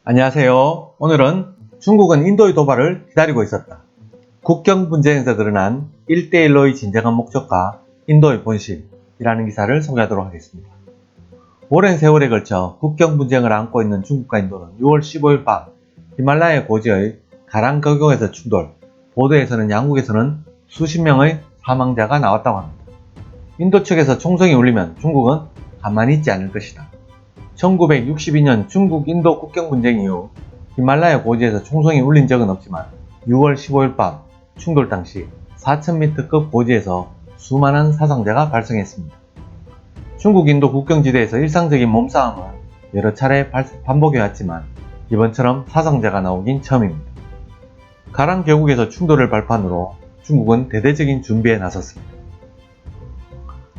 안녕하세요. 오늘은 중국은 인도의 도발을 기다리고 있었다. 국경 분쟁에서 드러난 1대1로의 진정한 목적과 인도의 본심이라는 기사를 소개하도록 하겠습니다. 오랜 세월에 걸쳐 국경 분쟁을 안고 있는 중국과 인도는 6월 15일 밤 히말라야 고지의 가랑거경에서 충돌, 보도에서는 양국에서는 수십 명의 사망자가 나왔다고 합니다. 인도 측에서 총성이 울리면 중국은 가만히 있지 않을 것이다. 1962년 중국-인도 국경 분쟁 이후 히말라야 고지에서 총성이 울린 적은 없지만 6월 15일 밤 충돌 당시 4000m급 고지에서 수많은 사상자가 발생했습니다. 중국-인도 국경지대에서 일상적인 몸싸움은 여러 차례 반복해왔지만 이번처럼 사상자가 나오긴 처음입니다. 가랑 계곡에서 충돌을 발판으로 중국은 대대적인 준비에 나섰습니다.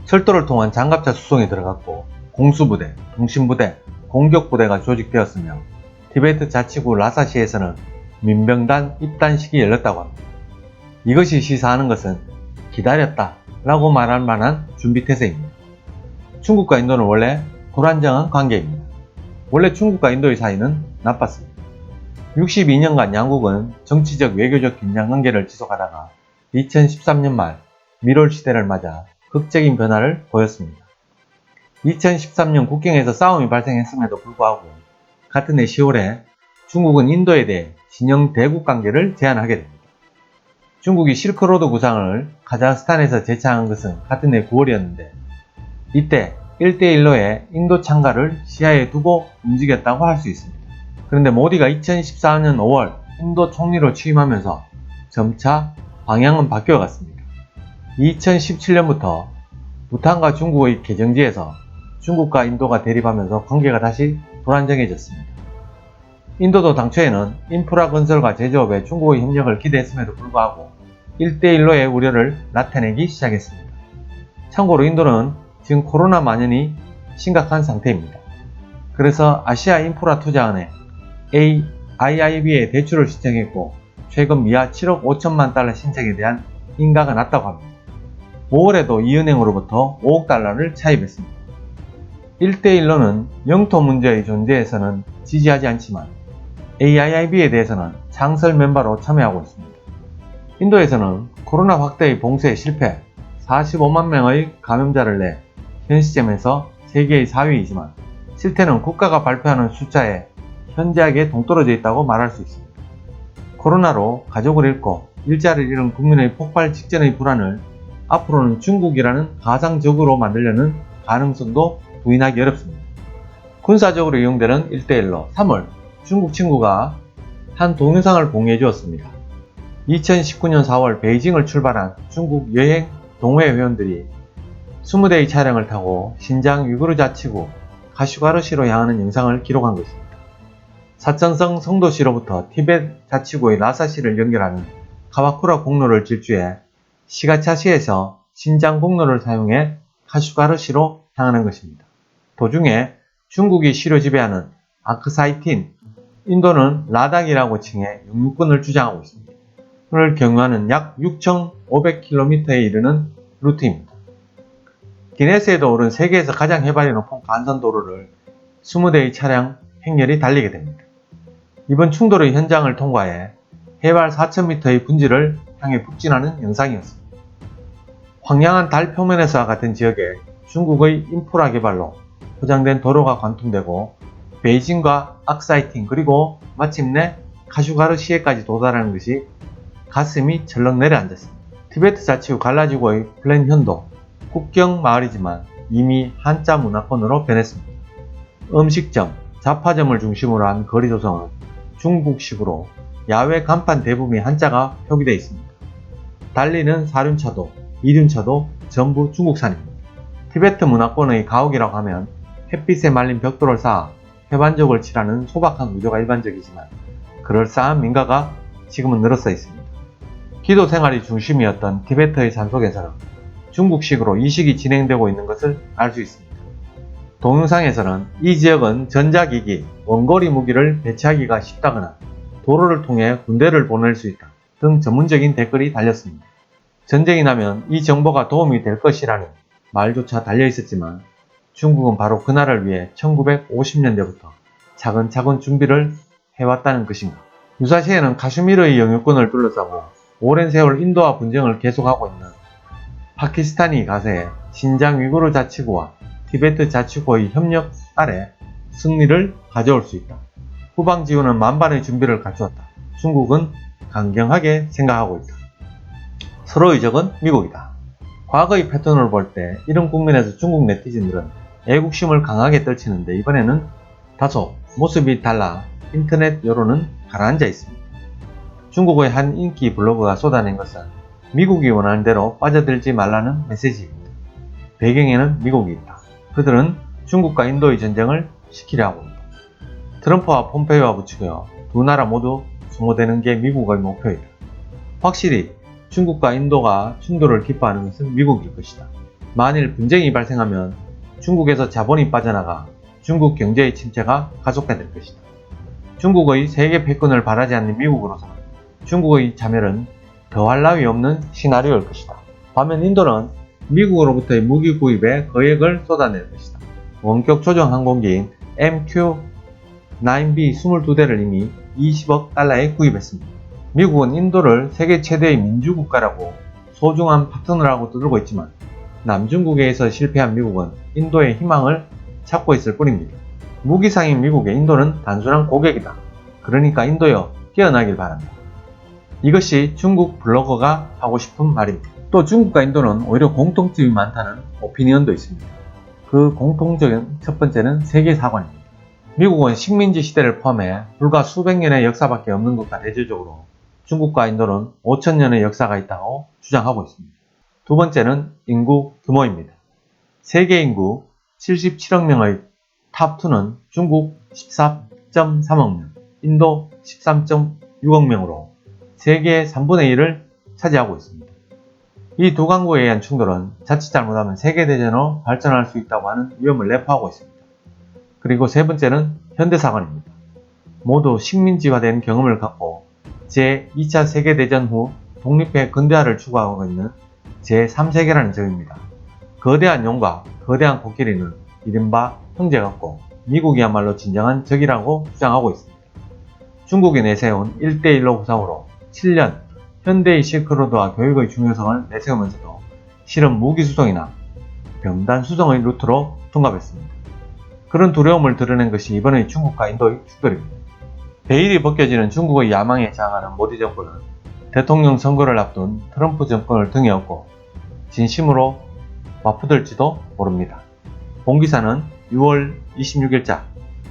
철도를 통한 장갑차 수송에 들어갔고 공수부대, 통신부대, 공격부대가 조직되었으며 티베트 자치구 라사시에서는 민병단 입단식이 열렸다고 합니다. 이것이 시사하는 것은 기다렸다 라고 말할 만한 준비태세입니다. 중국과 인도는 원래 불안정한 관계입니다. 원래 중국과 인도의 사이는 나빴습니다. 62년간 양국은 정치적 외교적 긴장관계를 지속하다가 2013년 말 미롤 시대를 맞아 극적인 변화를 보였습니다. 2013년 국경에서 싸움이 발생했음에도 불구하고 같은 해 10월에 중국은 인도에 대해 진영 대국 관계를 제안하게 됩니다. 중국이 실크로드 구상을 카자흐스탄에서 제창한 것은 같은 해 9월이었는데 이때 1대1로의 인도 참가를 시야에 두고 움직였다고 할 수 있습니다. 그런데 모디가 2014년 5월 인도 총리로 취임하면서 점차 방향은 바뀌어갔습니다. 2017년부터 부탄과 중국의 개정지에서 중국과 인도가 대립하면서 관계가 다시 불안정해졌습니다. 인도도 당초에는 인프라 건설과 제조업에 중국의 협력을 기대했음에도 불구하고 1대1로의 우려를 나타내기 시작했습니다. 참고로 인도는 지금 코로나 만연이 심각한 상태입니다. 그래서 아시아 인프라 투자은행 AIIB에 대출을 신청했고 최근 미화 7억 5천만 달러 신청에 대한 인가가 났다고 합니다. 5월에도 이 은행으로부터 5억 달러를 차입했습니다. 1대1로는 영토 문제의 존재에서는 지지하지 않지만 AIIB에 대해서는 창설 멤버로 참여하고 있습니다. 인도에서는 코로나 확대의 봉쇄에 실패, 45만 명의 감염자를 내 현 시점에서 세계의 4위이지만 실태는 국가가 발표하는 숫자에 현저하게 동떨어져 있다고 말할 수 있습니다. 코로나로 가족을 잃고 일자리를 잃은 국민의 폭발 직전의 불안을 앞으로는 중국이라는 가상적으로 만들려는 가능성도 부인하기 어렵습니다. 군사적으로 이용되는 1대1로 3월 중국 친구가 한 동영상을 공유해 주었습니다. 2019년 4월 베이징을 출발한 중국 여행 동호회 회원들이 20대의 차량을 타고 신장 위구르 자치구 가슈가르시로 향하는 영상을 기록한 것입니다. 사천성 성도시로부터 티베트 자치구의 라사시를 연결하는 카와쿠라 공로를 질주해 시가차시에서 신장 공로를 사용해 가슈가르시로 향하는 것입니다. 도중에 중국이 시로 지배하는 아크사이틴, 인도는 라닥이라고 칭해 영유권을 주장하고 있습니다. 를 경유하는 약 6,500km에 이르는 루트입니다. 기네스에도 오른 세계에서 가장 해발이 높은 간선도로를 20대의 차량 행렬이 달리게 됩니다. 이번 충돌의 현장을 통과해 해발 4,000m의 분지를 향해 북진하는 영상이었습니다. 황량한 달 표면에서와 같은 지역에 중국의 인프라 개발로 포장된 도로가 관통되고 베이징과 악사이팅 그리고 마침내 가슈가르시에까지 도달하는 것이 가슴이 철렁 내려앉았습니다. 티베트 자치구 갈라지구의 플랜현도 국경 마을이지만 이미 한자 문화권으로 변했습니다. 음식점, 잡화점을 중심으로 한 거리 조성은 중국식으로 야외 간판 대부분이 한자가 표기되어 있습니다. 달리는 사륜차도, 이륜차도 전부 중국산입니다. 티베트 문화권의 가옥이라고 하면 햇빛에 말린 벽돌을 쌓아 해반족을 칠하는 소박한 구조가 일반적이지만 그럴싸한 민가가 지금은 늘어서 있습니다. 기도 생활이 중심이었던 티베트의 산속에서는 중국식으로 이식이 진행되고 있는 것을 알 수 있습니다. 동영상에서는 이 지역은 전자기기, 원거리 무기를 배치하기가 쉽다거나 도로를 통해 군대를 보낼 수 있다 등 전문적인 댓글이 달렸습니다. 전쟁이 나면 이 정보가 도움이 될 것이라는 말조차 달려 있었지만 중국은 바로 그날을 위해 1950년대부터 차근차근 준비를 해왔다는 것인가? 유사시에는 카슈미르의 영유권을 둘러싸고 오랜 세월 인도와 분쟁을 계속하고 있는 파키스탄이 가세해 신장 위구르 자치구와 티베트 자치구의 협력 아래 승리를 가져올 수 있다. 후방 지원은 만반의 준비를 갖추었다. 중국은 강경하게 생각하고 있다. 서로의 적은 미국이다. 과거의 패턴을 볼 때 이런 국면에서 중국 네티즌들은 애국심을 강하게 떨치는데 이번에는 다소 모습이 달라 인터넷 여론은 가라앉아 있습니다. 중국의 한 인기 블로거가 쏟아낸 것은 미국이 원하는 대로 빠져들지 말라는 메시지입니다. 배경에는 미국이 있다. 그들은 중국과 인도의 전쟁을 시키려 하고 있다. 트럼프와 폼페이오가 부추겨 두 나라 모두 소모되는 게 미국의 목표이다. 확실히 중국과 인도가 충돌을 기뻐하는 것은 미국일 것이다. 만일 분쟁이 발생하면 중국에서 자본이 빠져나가 중국 경제의 침체가 가속화될 것이다. 중국의 세계 패권을 바라지 않는 미국으로서는 중국의 자멸은 더할 나위 없는 시나리오일 것이다. 반면 인도는 미국으로부터의 무기 구입에 거액을 쏟아낼 것이다. 원격 조종 항공기인 MQ-9B 22대를 이미 20억 달러에 구입했습니다. 미국은 인도를 세계 최대의 민주국가라고 소중한 파트너라고 떠들고 있지만 남중국해에서 실패한 미국은 인도의 희망을 찾고 있을 뿐입니다. 무기상인 미국의 인도는 단순한 고객이다. 그러니까 인도여 깨어나길 바란다. 이것이 중국 블로거가 하고 싶은 말입니다. 또 중국과 인도는 오히려 공통점이 많다는 오피니언도 있습니다. 그 공통적인 첫 번째는 세계사관입니다. 미국은 식민지 시대를 포함해 불과 수백 년의 역사밖에 없는 것과 대조적으로 중국과 인도는 5,000년의 역사가 있다고 주장하고 있습니다. 두 번째는 인구 규모입니다. 세계 인구 77억 명의 탑2는 중국 14.3억 명, 인도 13.6억 명으로 세계의 3분의 1을 차지하고 있습니다. 이 두 강국에 의한 충돌은 자칫 잘못하면 세계대전으로 발전할 수 있다고 하는 위험을 내포하고 있습니다. 그리고 세 번째는 현대사관입니다. 모두 식민지화된 경험을 갖고 제2차 세계대전 후 독립의 근대화를 추구하고 있는 제3세계라는 점입니다. 거대한 용과 거대한 코끼리는 이른바 형제 같고 미국이야말로 진정한 적이라고 주장하고 있습니다. 중국이 내세운 1대1로 구상으로 7년 현대의 실크로드와 교육의 중요성을 내세우면서도 실은 무기수송이나 병단수송의 루트로 둔갑했습니다. 그런 두려움을 드러낸 것이 이번의 중국과 인도의 충돌입니다. 베일이 벗겨지는 중국의 야망에 저항하는 모디 정권은 대통령 선거를 앞둔 트럼프 정권을 등에 업고 진심으로 맞붙을지도 모릅니다. 본 기사는 6월 26일자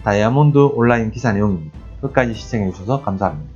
다이아몬드 온라인 기사 내용입니다. 끝까지 시청해주셔서 감사합니다.